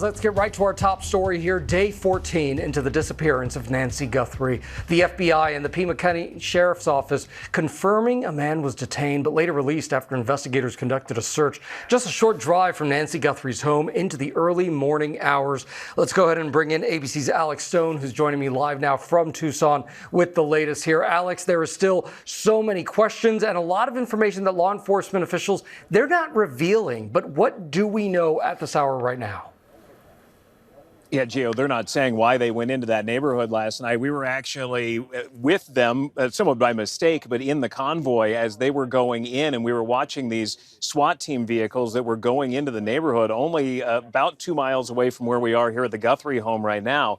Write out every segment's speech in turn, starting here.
Let's get right to our top story here. Day 14 into the disappearance of Nancy Guthrie. The FBI and the Pima County Sheriff's Office confirming a man was detained but later released after investigators conducted a search just a short drive from Nancy Guthrie's home into the early morning hours. Let's go ahead and bring in ABC's Alex Stone, who's joining me live now from Tucson with the latest here. Alex, there is still so many questions and a lot of information that law enforcement officials, they're not revealing. But what do we know at this hour right now? Yeah, Gio, they're not saying why they went into that neighborhood last night. We were actually with them, somewhat by mistake, but in the convoy as they were going in, and we were watching these SWAT team vehicles that were going into the neighborhood only about 2 miles away from where we are here at the Guthrie home right now.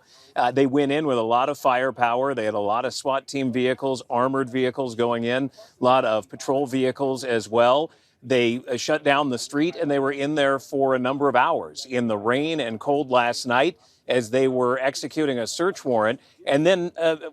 They went in with a lot of firepower. They had a lot of SWAT team vehicles, armored vehicles going in, a lot of patrol vehicles as well. They shut down the street, and they were in there for a number of hours in the rain and cold last night as they were executing a search warrant. And then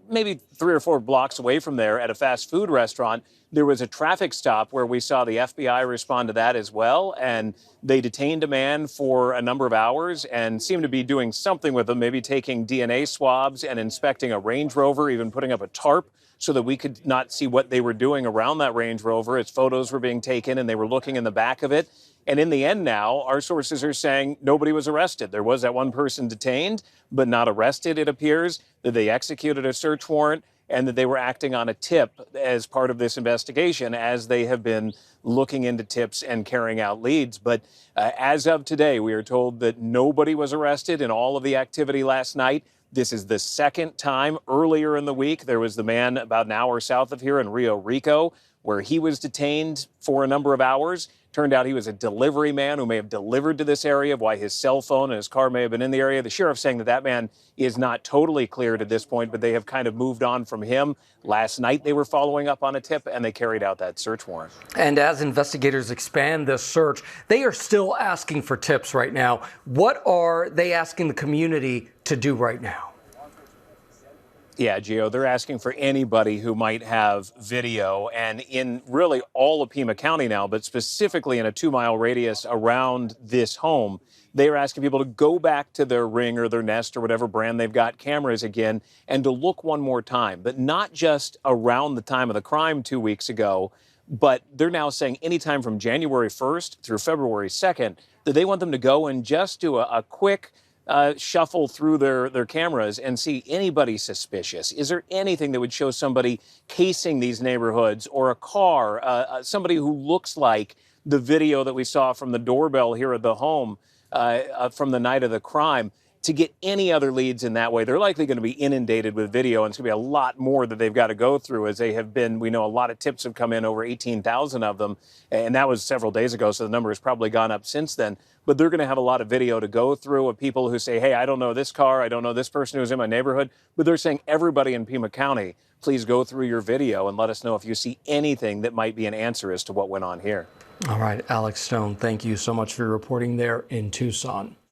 maybe 3 or 4 blocks away from there at a fast food restaurant, there was a traffic stop where we saw the FBI respond to that as well. And they detained a man for a number of hours and seemed to be doing something with him, maybe taking DNA swabs and inspecting a Range Rover, even putting up a tarp so that we could not see what they were doing around that Range Rover as photos were being taken and they were looking in the back of it. And in the end now, our sources are saying nobody was arrested. There was that one person detained, but not arrested, it appears, that they executed a search warrant and that they were acting on a tip as part of this investigation as they have been looking into tips and carrying out leads. But as of today, we are told that nobody was arrested in all of the activity last night. This is the second time. Earlier in the week, there was the man about an hour south of here in Rio Rico, where he was detained for a number of hours. Turned out he was a delivery man who may have delivered to this area, why his cell phone and his car may have been in the area. The sheriff's saying that that man is not totally cleared at this point, but they have kind of moved on from him. Last night they were following up on a tip and they carried out that search warrant. And as investigators expand this search, they are still asking for tips right now. What are they asking the community to do right now? Yeah, Gio, they're asking for anybody who might have video, and in really all of Pima County now, but specifically in a 2-mile radius around this home, they are asking people to go back to their Ring or their Nest or whatever brand they've got cameras again and to look one more time, but not just around the time of the crime 2 weeks ago, but they're now saying anytime from January 1st through February 2nd that they want them to go and just do a quick shuffle through their cameras and see anybody suspicious. Is there anything that would show somebody casing these neighborhoods or a car, somebody who looks like the video that we saw from the doorbell here at the home from the night of the crime? To get any other leads in that way, they're likely going to be inundated with video, and it's going to be a lot more that they've got to go through as they have been. We know a lot of tips have come in, over 18,000 of them, and that was several days ago, so the number has probably gone up since then. But they're going to have a lot of video to go through of people who say, hey, I don't know this car, I don't know this person who's in my neighborhood, but they're saying everybody in Pima County, please go through your video and let us know if you see anything that might be an answer as to what went on here. All right, Alex Stone, thank you so much for your reporting there in Tucson.